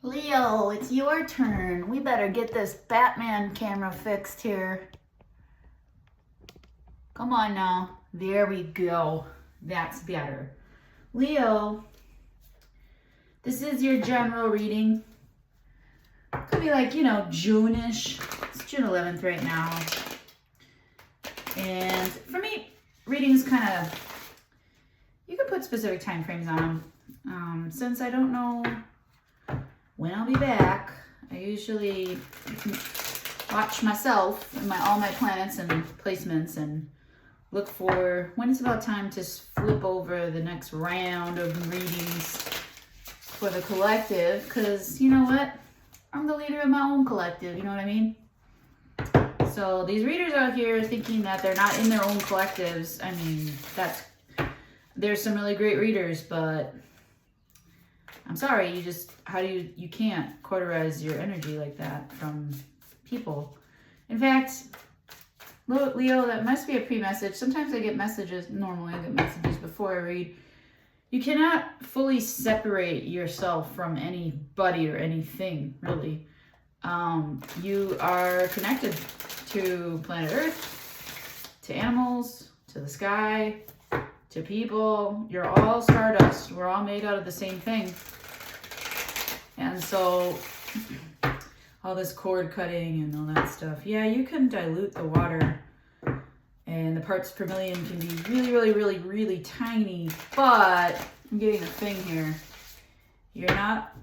Leo, it's your turn. We better get this Batman camera fixed here. Come on now. There we go. That's better. Leo, this is your general reading. Could be like, June-ish. It's June 11th right now. And for me, readings kind of, you can put specific time frames on them. Since I don't know when I'll be back, I usually watch myself and all my planets and placements and look for when it's about time to flip over the next round of readings for the collective, because you know what? I'm the leader of my own collective, you know what I mean? So these readers out here thinking that they're not in their own collectives, I mean, there's some really great readers, but I'm sorry, you can't cauterize your energy like that from people. In fact, Leo, that must be a pre-message. Sometimes I get messages, normally I get messages before I read. You cannot fully separate yourself from anybody or anything, really. You are connected to planet Earth, to animals, to the sky, to people. You're all stardust. We're all made out of the same thing. And so all this cord cutting and all that stuff, yeah, you can dilute the water and the parts per million can be really, really, really, really tiny, but I'm getting a thing here. You're not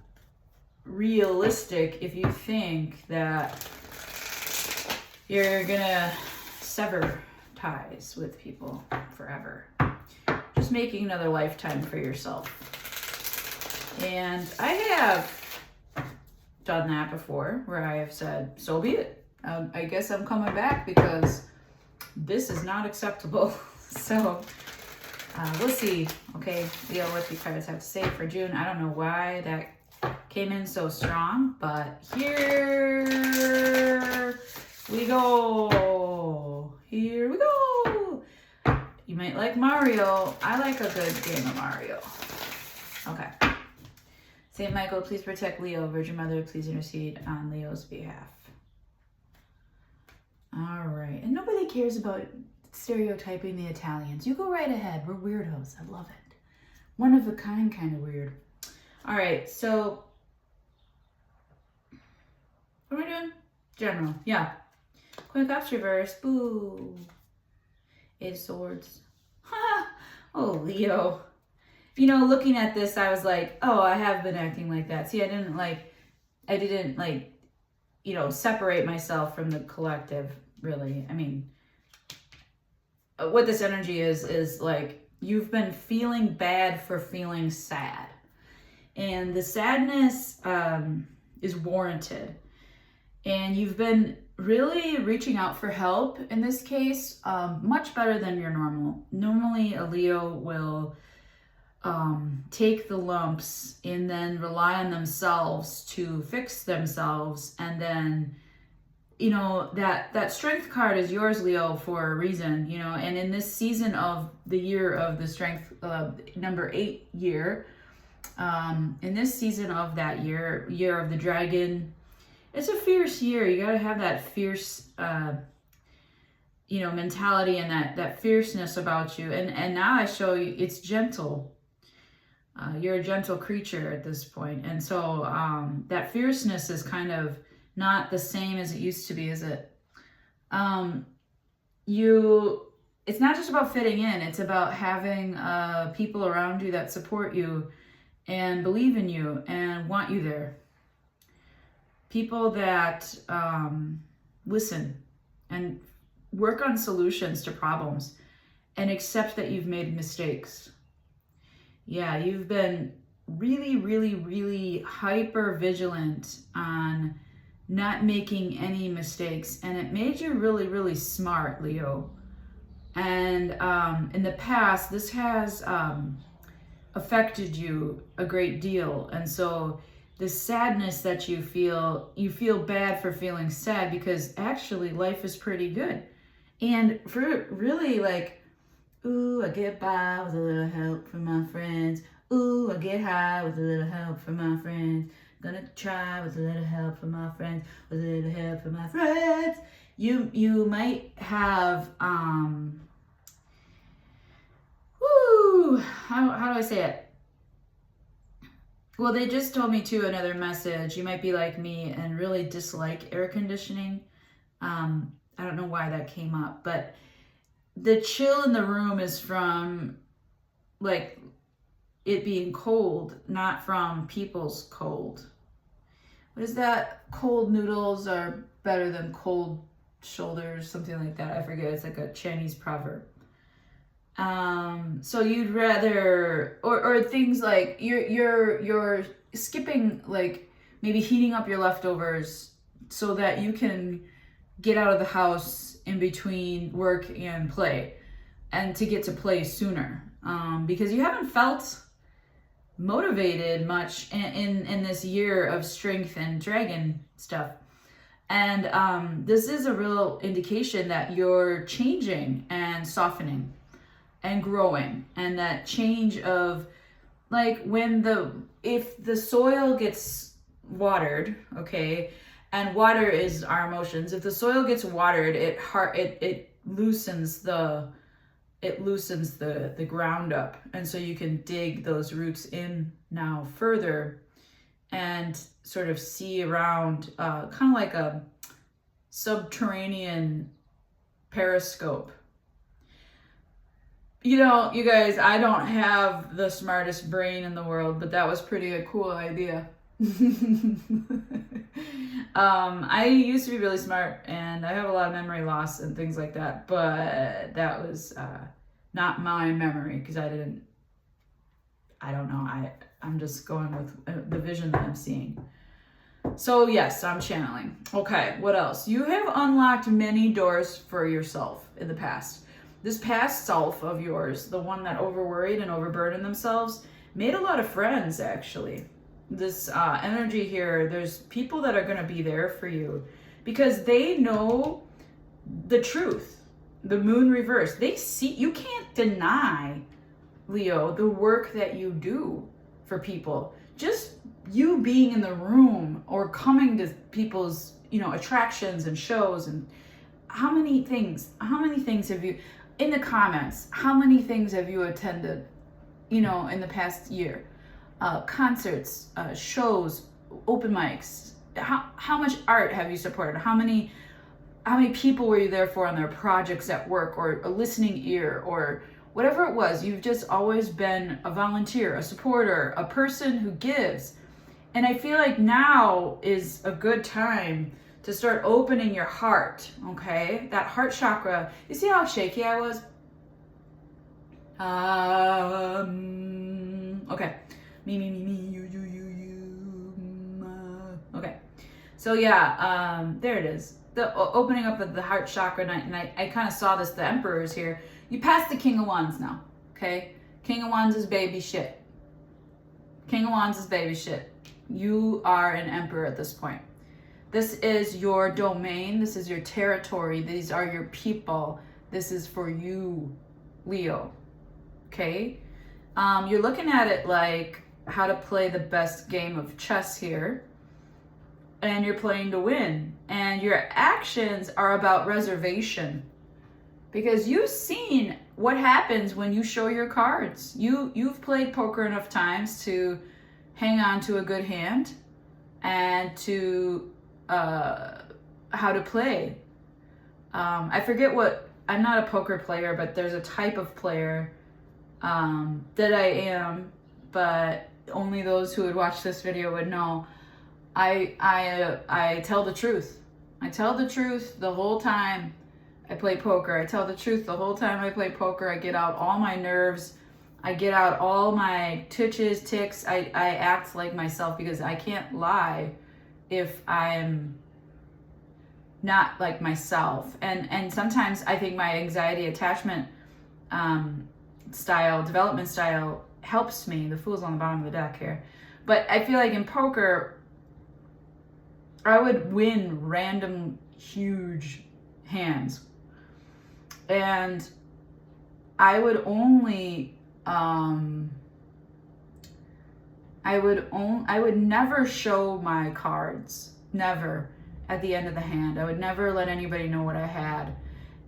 realistic if you think that you're gonna sever ties with people forever. Just making another lifetime for yourself. And I have done that before where I have said, so be it. I guess I'm coming back because this is not acceptable. So we'll see. Okay, Leo, what the cards have to say for June. I don't know why that came in so strong, but here we go. Here we go. You might like Mario. I like a good game of Mario. Okay. Saint Michael, please protect Leo. Virgin Mother, please intercede on Leo's behalf. All right. And nobody cares about stereotyping the Italians. You go right ahead. We're weirdos. I love it. One of a kind of weird. All right. So, what am I doing? General. Yeah. Queen of Cups reverse. Boo. Eight of Swords. Ha! Oh, Leo. Looking at this, I was like, oh, I have been acting like that. See, I didn't separate myself from the collective, really. I mean, what this energy is like, you've been feeling bad for feeling sad. And the sadness is warranted. And you've been really reaching out for help in this case, much better than your normal. Normally, a Leo will take the lumps and then rely on themselves to fix themselves. And then, that strength card is yours, Leo, for a reason, and in this season of the year of the strength, number 8 year, in this season of that year of the dragon, it's a fierce year. You got to have that fierce, mentality and that fierceness about you. And now I show you it's gentle. You're a gentle creature at this point. And so that fierceness is kind of not the same as it used to be, is it? It's not just about fitting in. It's about having people around you that support you and believe in you and want you there. People that listen and work on solutions to problems and accept that you've made mistakes. Yeah, you've been really, really, really hyper vigilant on not making any mistakes. And it made you really, really smart, Leo. And in the past, this has affected you a great deal. And so the sadness that you feel bad for feeling sad because actually life is pretty good. And for really like, ooh, I get by with a little help from my friends. Ooh, I get high with a little help from my friends. Gonna try with a little help from my friends. With a little help from my friends. You might have how do I say it? Well, they just told me too, another message. You might be like me and really dislike air conditioning. I don't know why that came up, but the chill in the room is from like it being cold, not from people's cold. What is that? Cold noodles are better than cold shoulders, something like that. I forget. It's like a Chinese proverb. So you'd rather, or things like you're skipping, like maybe heating up your leftovers so that you can get out of the house in between work and play, and to get to play sooner, because you haven't felt motivated much in this year of strength and dragon stuff. And this is a real indication that you're changing and softening and growing, and that change of like if the soil gets watered, okay, and water is our emotions. If the soil gets watered, it loosens the ground up, and so you can dig those roots in now further and sort of see around, kind of like a subterranean periscope. You know, you guys, I don't have the smartest brain in the world, but that was pretty a cool idea. I used to be really smart, and I have a lot of memory loss and things like that, but that was not my memory, because I don't know, I'm just going with the vision that I'm seeing. So yes, I'm channeling. Okay, what else? You have unlocked many doors for yourself in the past. This past self of yours, the one that overworried and overburdened themselves, made a lot of friends, actually. This energy here, there's people that are going to be there for you because they know the truth. The moon reverse. They see, you can't deny, Leo, the work that you do for people. Just you being in the room or coming to people's, attractions and shows, and how many things have you, in the comments, how many things have you attended, in the past year? Concerts, shows, open mics. How much art have you supported? How many people were you there for on their projects at work, or a listening ear, or whatever it was? You've just always been a volunteer, a supporter, a person who gives. And I feel like now is a good time to start opening your heart, okay? That heart chakra. You see how shaky I was? Okay. Me, you. Okay. So yeah, there it is. The opening up of the heart chakra, and I kind of saw this, the Emperor's here. You passed the King of Wands now, okay? King of Wands is baby shit. King of Wands is baby shit. You are an Emperor at this point. This is your domain. This is your territory. These are your people. This is for you, Leo. Okay? You're looking at it like how to play the best game of chess here. And you're playing to win. And your actions are about reservation. Because you've seen what happens when you show your cards. You've played poker enough times to hang on to a good hand and to how to play. I forget I'm not a poker player, but there's a type of player that I am, but only those who would watch this video would know. I tell the truth. I tell the truth the whole time I play poker. I tell the truth the whole time I play poker. I get out all my nerves. I get out all my twitches, ticks. I act like myself, because I can't lie if I'm not like myself. And sometimes I think my anxiety attachment development style helps me. The Fool's on the bottom of the deck here. But I feel like in poker, I would win random huge hands. And I would only I would never show my cards, never, at the end of the hand. I would never let anybody know what I had.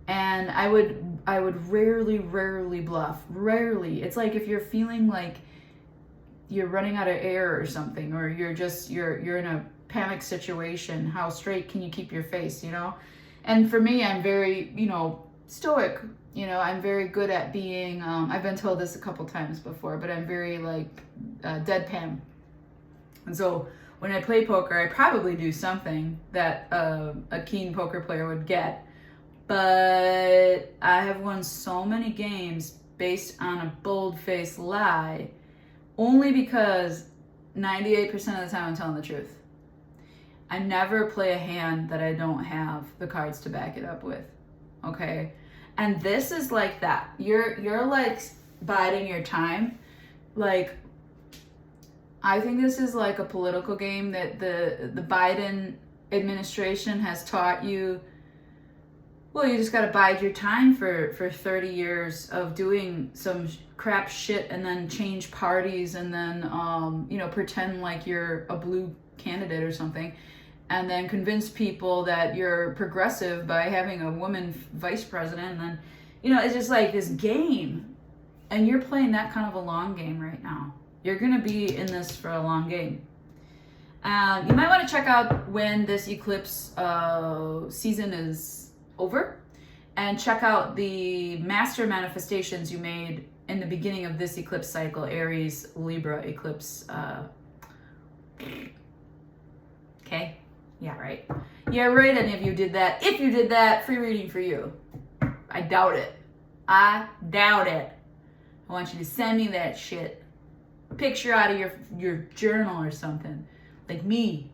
And I would rarely bluff. Rarely. It's like if you're feeling like you're running out of air or something, or you're in a panic situation, how straight can you keep your face, you know? And for me, I'm very, stoic. I'm very good at being, I've been told this a couple times before, but I'm very deadpan. And so when I play poker, I probably do something that a keen poker player would get. But I have won so many games based on a bold-faced lie, only because 98% of the time I'm telling the truth. I never play a hand that I don't have the cards to back it up with. Okay? And this is like that. You're like biding your time. Like, I think this is like a political game that the Biden administration has taught you. Well, you just got to bide your time for 30 years of doing some crap shit and then change parties and then, pretend like you're a blue candidate or something, and then convince people that you're progressive by having a woman vice president. And then, it's just like this game. And you're playing that kind of a long game right now. You're going to be in this for a long game. You might want to check out when this eclipse season is over, and check out the master manifestations you made in the beginning of this eclipse cycle, Aries, Libra eclipse. Okay? Yeah, right. Yeah, right, any of you did that. If you did that, free reading for you. I doubt it. I want you to send me that shit. Picture out of your journal or something. Like me.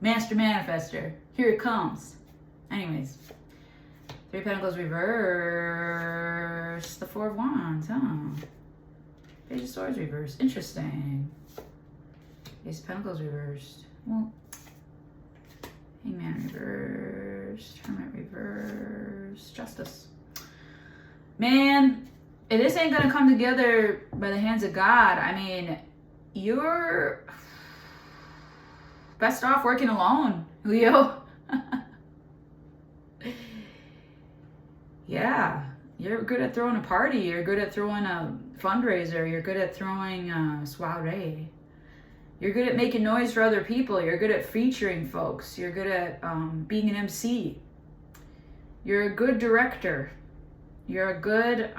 Master Manifester. Here it comes. Anyways, Three of Pentacles reverse, the Four of Wands, Page of Swords reversed. Interesting. Ace of Pentacles reversed. Well, Hangman reversed, Hermit reversed, Justice. Man, if this ain't gonna come together by the hands of God, I mean, you're best off working alone, Leo. Yeah, you're good at throwing a party. You're good at throwing a fundraiser. You're good at throwing a soiree. You're good at making noise for other people. You're good at featuring folks. You're good at being an MC. You're a good director. You're a good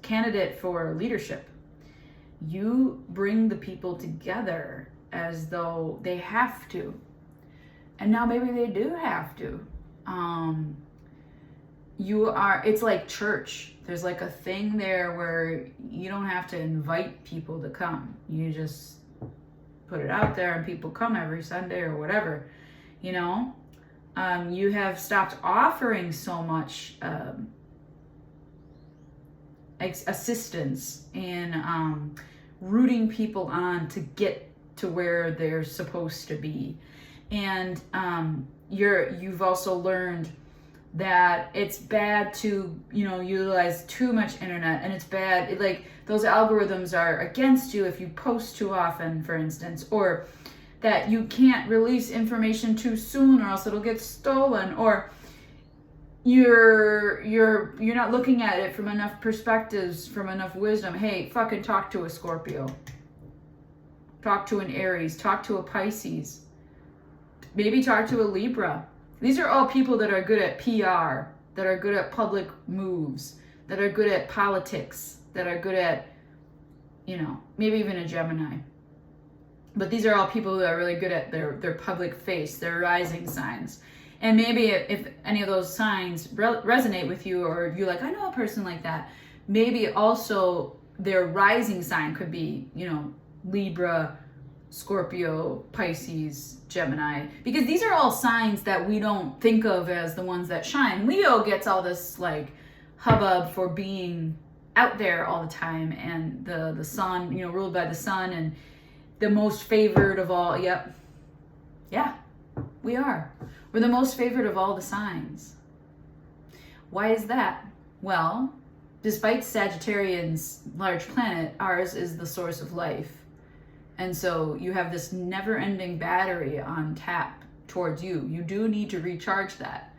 candidate for leadership. You bring the people together as though they have to. And now maybe they do have to. It's like church. There's like a thing there where you don't have to invite people to come. You just put it out there and people come every Sunday or whatever, You have stopped offering so much assistance in rooting people on to get to where they're supposed to be. And you've also learned that it's bad to, utilize too much internet, and it's bad, those algorithms are against you if you post too often, for instance, or that you can't release information too soon or else it'll get stolen, or you're not looking at it from enough perspectives, from enough wisdom. Hey, fucking talk to a Scorpio. Talk to an Aries, talk to a Pisces. Maybe talk to a Libra. These are all people that are good at PR, that are good at public moves, that are good at politics, that are good at, maybe even a Gemini. But these are all people who are really good at their public face, their rising signs. And maybe if any of those signs resonate with you, or you're like, I know a person like that, maybe also their rising sign could be, Libra, Scorpio, Pisces, Gemini, because these are all signs that we don't think of as the ones that shine. Leo gets all this hubbub for being out there all the time, and the sun, ruled by the sun, and the most favored of all. Yep. Yeah, we are. We're the most favored of all the signs. Why is that? Well, despite Sagittarian's large planet, ours is the source of life. And so you have this never-ending battery on tap towards you. You do need to recharge that.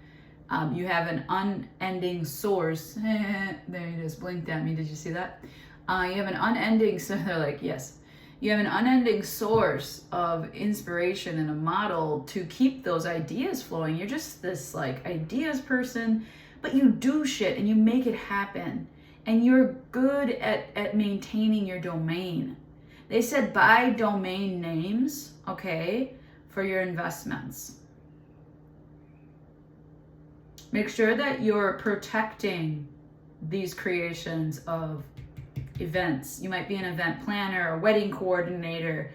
You have an unending source. There you just blinked at me. Did you see that? You have an unending, so they're like, yes. You have an unending source of inspiration and a model to keep those ideas flowing. You're just this like ideas person, but you do shit and you make it happen. And you're good at maintaining your domain. They said buy domain names, okay, for your investments. Make sure that you're protecting these creations of events. You might be an event planner, a wedding coordinator,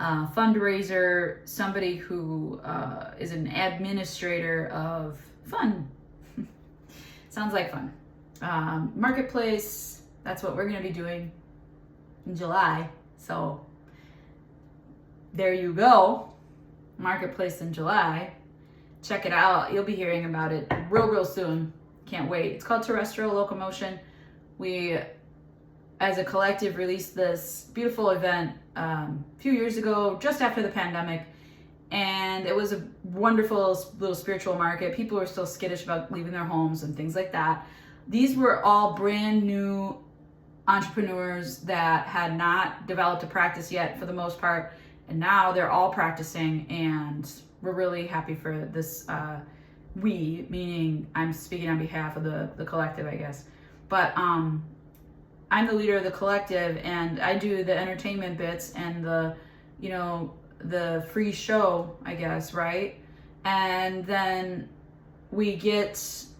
fundraiser, somebody who is an administrator of fun. Sounds like fun. Marketplace, that's what we're going to be doing in July. So there you go. Marketplace in July. Check it out. You'll be hearing about it real soon. Can't wait. It's called Terrestrial Locomotion. We, as a collective, released this beautiful event a few years ago, just after the pandemic. And it was a wonderful little spiritual market. People were still skittish about leaving their homes and things like that. These were all brand new entrepreneurs that had not developed a practice yet for the most part. And now they're all practicing, and we're really happy for this. We, meaning I'm speaking on behalf of the collective, I guess. But I'm the leader of the collective, and I do the entertainment bits and the free show, I guess, right? And then we get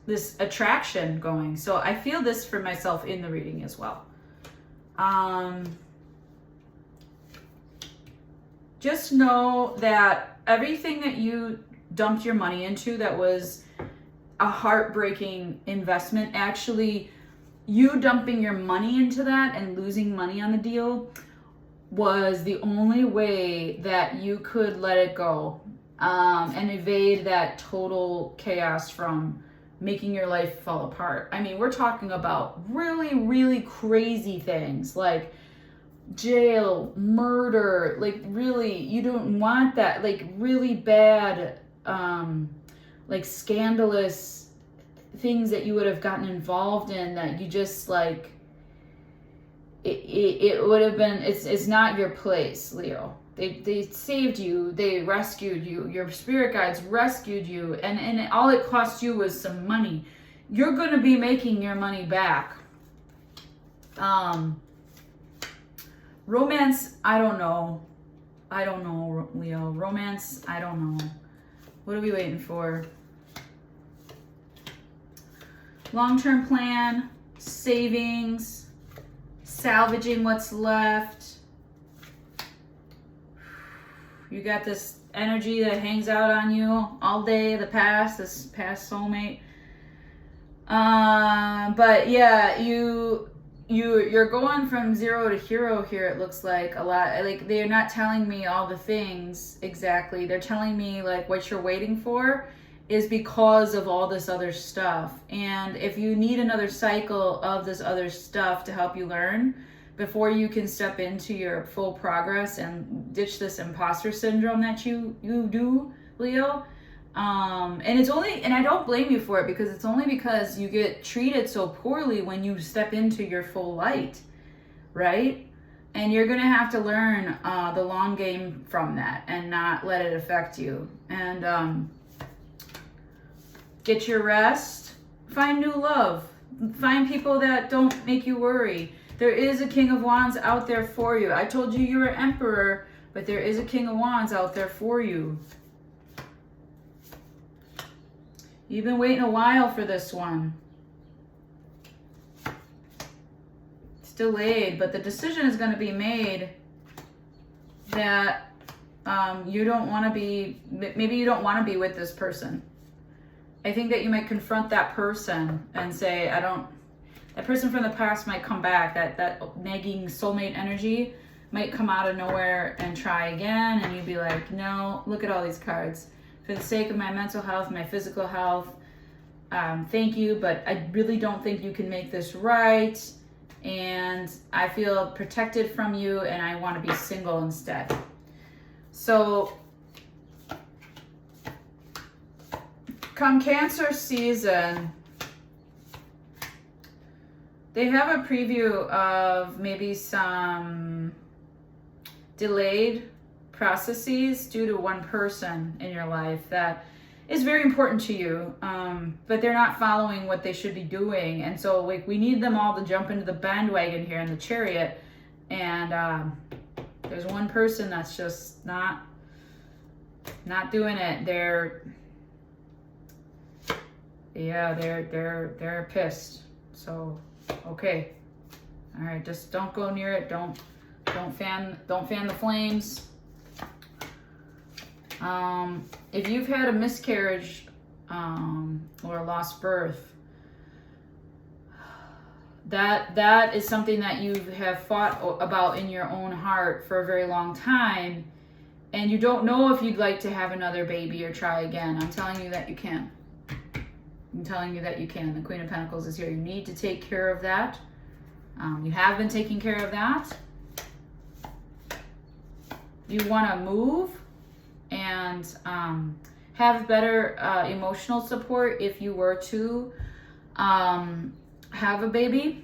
this attraction going. So I feel this for myself in the reading as well. Just know that everything that you dumped your money into that was a heartbreaking investment, actually you dumping your money into that and losing money on the deal was the only way that you could let it go, and evade that total chaos from making your life fall apart. I mean, we're talking about really crazy things like jail, murder, like really, you don't want that, like really bad, like scandalous things that you would have gotten involved in that you just like, it would have been, it's not your place, Leo. They saved you, they rescued you, your spirit guides rescued you, and all it cost you was some money. You're going to be making your money back. Romance, I don't know, Leo. Romance, I don't know. What are we waiting for? Long-term plan, savings, salvaging what's left. You got this energy that hangs out on you all day, this past soulmate. But yeah, you're going from zero to hero here, it looks like a lot. Like, they're not telling me all the things exactly. They're telling me like what you're waiting for is because of all this other stuff. And if you need another cycle of this other stuff to help you learn before you can step into your full progress and ditch this imposter syndrome that you do, Leo. And it's only, and I don't blame you for it, because it's only because you get treated so poorly when you step into your full light, right? And you're going to have to learn the long game from that and not let it affect you. And get your rest, find new love, find people that don't make you worry. There is a King of Wands out there for you. I told you you were Emperor, but there is a King of Wands out there for you. You've been waiting a while for this one. It's delayed, but the decision is going to be made that you don't want to be, maybe you don't want to be with this person. I think that you might confront that person and say, that person from the past might come back, that nagging soulmate energy might come out of nowhere and try again, and you'd be like, no, look at all these cards. For the sake of my mental health, my physical health, thank you, but I really don't think you can make this right. and I feel protected from you, and I want to be single instead. So come Cancer season, they have a preview of maybe some delayed processes due to one person in your life that is very important to you, but they're not following what they should be doing. And so like we need them all to jump into the bandwagon here in the chariot. And there's one person that's just not doing it. They're pissed. So okay, all right, just don't go near it. Don't fan the flames. If you've had a miscarriage or a lost birth, that is something that you have fought about in your own heart for a very long time, and you don't know if you'd like to have another baby or try again. I'm telling you that you can. I'm telling you that you can. The Queen of Pentacles is here. You need to take care of that. You have been taking care of that. You want to move and have better emotional support if you were to have a baby.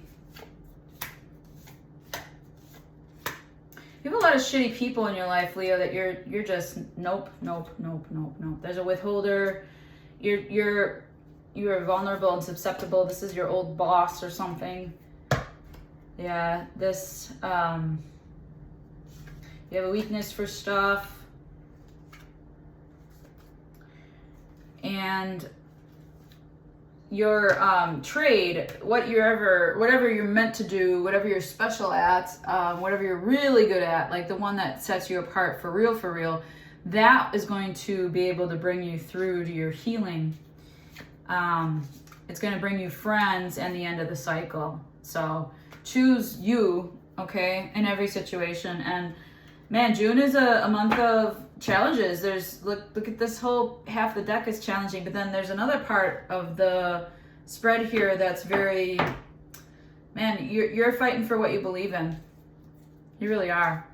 You have a lot of shitty people in your life, Leo, that you're just nope. There's a withholder. You're vulnerable and susceptible. This is your old boss or something. Yeah, this you have a weakness for stuff. And your trade, whatever you're meant to do, whatever you're special at, whatever you're really good at, like the one that sets you apart for real, that is going to be able to bring you through to your healing. It's going to bring you friends and the end of the cycle. So choose you, okay, in every situation. And man, June is a month of challenges. There's look at this whole half the deck is challenging, but then there's another part of the spread here that's very, man, you're fighting for what you believe in. You really are.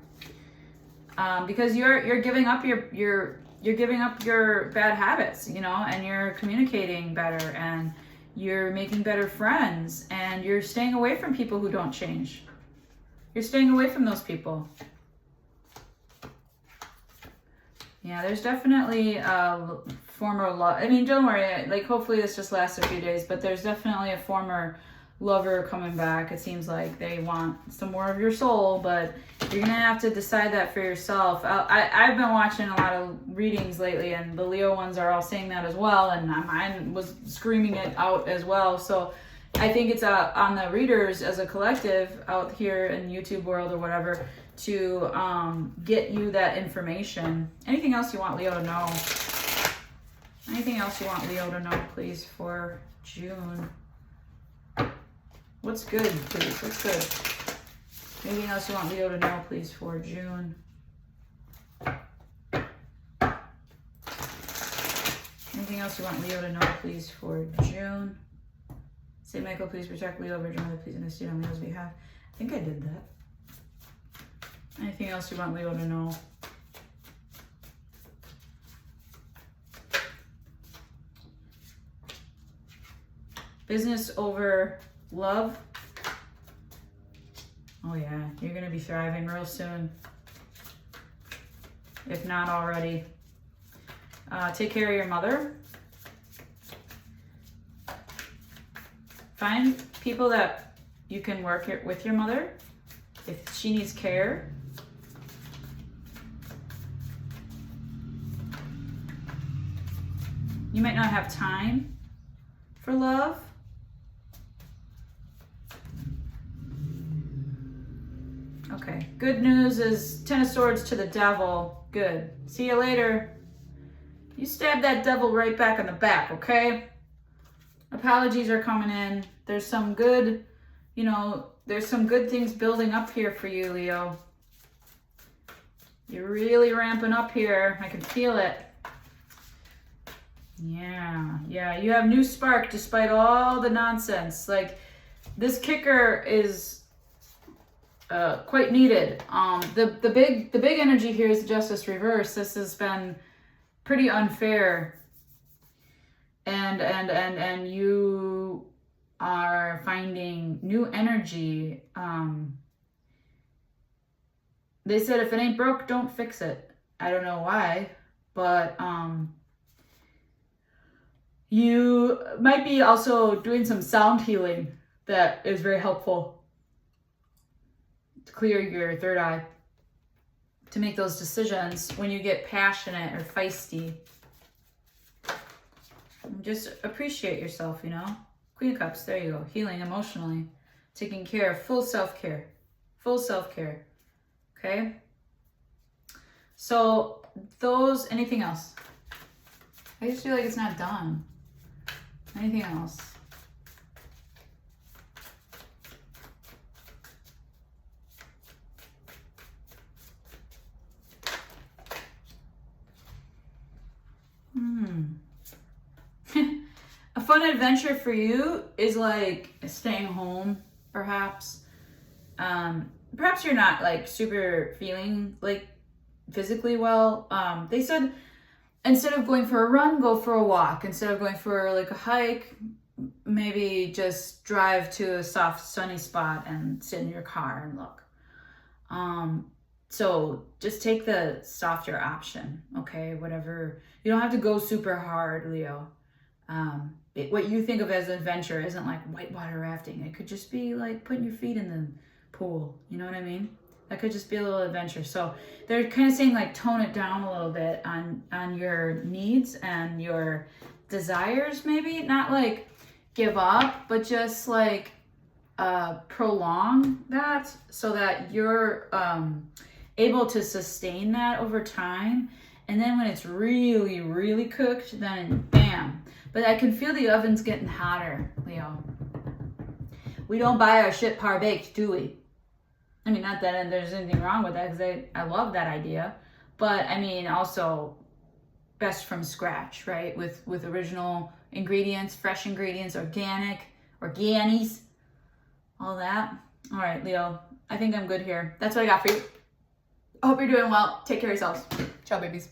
Because you're giving up you're giving up your bad habits, you know, and you're communicating better, and you're making better friends, and you're staying away from people who don't change. You're staying away from those people. Yeah, there's definitely a former love. I mean, don't worry. Like, hopefully this just lasts a few days, but there's definitely a former lover coming back. It seems like they want some more of your soul, but you're gonna have to decide that for yourself. I've been watching a lot of readings lately, and the Leo ones are all saying that as well, and mine was screaming it out as well. So I think it's on the readers as a collective out here in YouTube world or whatever to get you that information. Anything else you want Leo to know? Anything else you want Leo to know, please, for June? What's good, please? What's good? Anything else you want Leo to know, please, for June? Anything else you want Leo to know, please, for June? St. Michael, please protect Leo, Virgin Mother, please intercede on Leo's behalf. I think I did that. Anything else you want Leo to know? Business over love. Oh yeah, you're gonna be thriving real soon, if not already. Take care of your mother. Find people that you can work with your mother if she needs care. You might not have time for love. Okay, good news is Ten of Swords to the Devil. Good. See you later. You stab that devil right back in the back, okay? Apologies are coming in. There's some good, you know, there's some good things building up here for you, Leo. You're really ramping up here. I can feel it. Yeah, you have new spark despite all the nonsense. Like, this kicker is quite needed. The big energy here is the Justice reverse. This has been pretty unfair, and you are finding new energy. They said if it ain't broke, don't fix it. I don't know why, but you might be also doing some sound healing that is very helpful to clear your third eye, to make those decisions when you get passionate or feisty. Just appreciate yourself, you know? Queen of Cups, there you go. Healing emotionally, taking care, full self-care, okay? So those, anything else? I just feel like it's not done. Anything else? A fun adventure for you is like staying home, perhaps. Perhaps you're not like super feeling like physically well. They said instead of going for a run, go for a walk. Instead of going for like a hike, maybe just drive to a soft, sunny spot and sit in your car and look. So just take the softer option, okay? Whatever. You don't have to go super hard, Leo. What you think of as an adventure isn't like whitewater rafting. It could just be like putting your feet in the pool. You know what I mean? That could just be a little adventure. So they're kind of saying like tone it down a little bit on your needs and your desires, maybe. Not like give up, but just like prolong that so that you're able to sustain that over time. And then when it's really, really cooked, then bam. But I can feel the oven's getting hotter, Leo. We don't buy our shit par baked, do we? I mean, not that there's anything wrong with that, because I love that idea. But I mean, also best from scratch, right? With original ingredients, fresh ingredients, organics, all that. All right, Leo, I think I'm good here. That's what I got for you. I hope you're doing well. Take care of yourselves. Ciao, babies.